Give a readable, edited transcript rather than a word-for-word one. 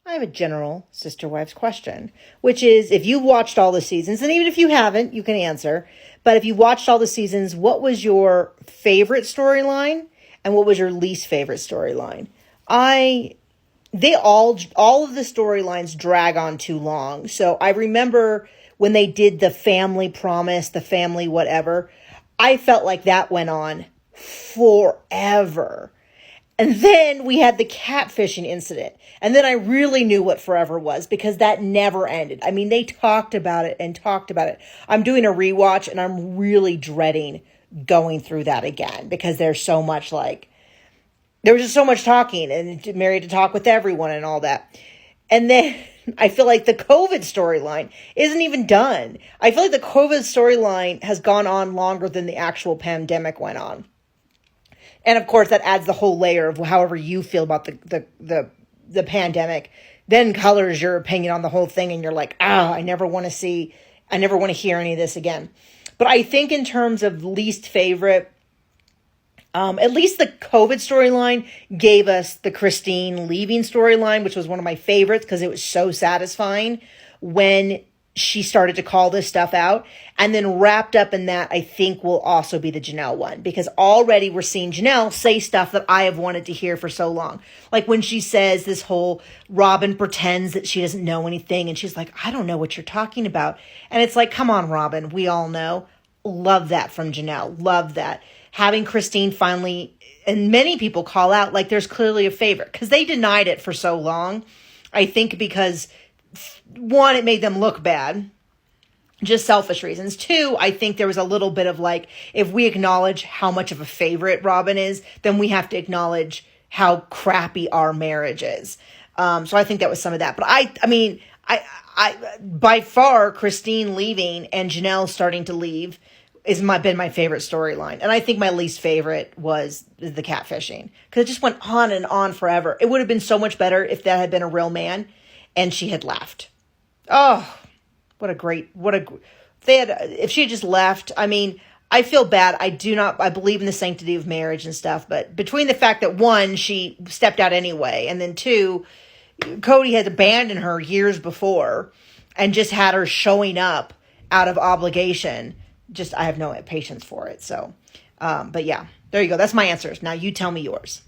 I have a general sister wives question, which is if you watched all the seasons, and even if you haven't, you can answer. But if you watched all the seasons, what was your favorite storyline and what was your least favorite storyline? They all of the storylines drag on too long. So I remember when they did the family promise, the family whatever, I felt like that went on forever. And then we had the catfishing incident. And then I really knew what forever was because that never ended. I mean, they talked about it and talked about it. I'm doing a rewatch and I'm really dreading going through that again because there's so much there was just so much talking and married to talk with everyone and all that. And then I feel like the COVID storyline isn't even done. I feel like the COVID storyline has gone on longer than the actual pandemic went on. And of course, that adds the whole layer of however you feel about the pandemic. Then colors your opinion on the whole thing, and you're like, I never want to hear any of this again. But I think in terms of least favorite, at least the COVID storyline gave us the Christine leaving storyline, which was one of my favorites because it was so satisfying when she started to call this stuff out. And then wrapped up in that, I think will also be the Janelle one, because already we're seeing Janelle say stuff that I have wanted to hear for so long. Like when she says this whole Robin pretends that she doesn't know anything. And she's like, I don't know what you're talking about. And it's like, come on, Robin, we all know. Love that from Janelle. Love that. Having Christine finally, and many people call out like there's clearly a favorite because they denied it for so long. I think because one, it made them look bad, just selfish reasons. Two, I think there was a little bit of like, if we acknowledge how much of a favorite Robin is, then we have to acknowledge how crappy our marriage is. So I think that was some of that. But I by far, Christine leaving and Janelle starting to leave been my favorite storyline. And I think my least favorite was the catfishing because it just went on and on forever. It would have been so much better if that had been a real man and she had left. Oh, if she had just left, I mean, I feel bad. I believe in the sanctity of marriage and stuff, but between the fact that one, she stepped out anyway, and then two, Cody had abandoned her years before and just had her showing up out of obligation. I have no patience for it. So, but yeah, there you go. That's my answers. Now you tell me yours.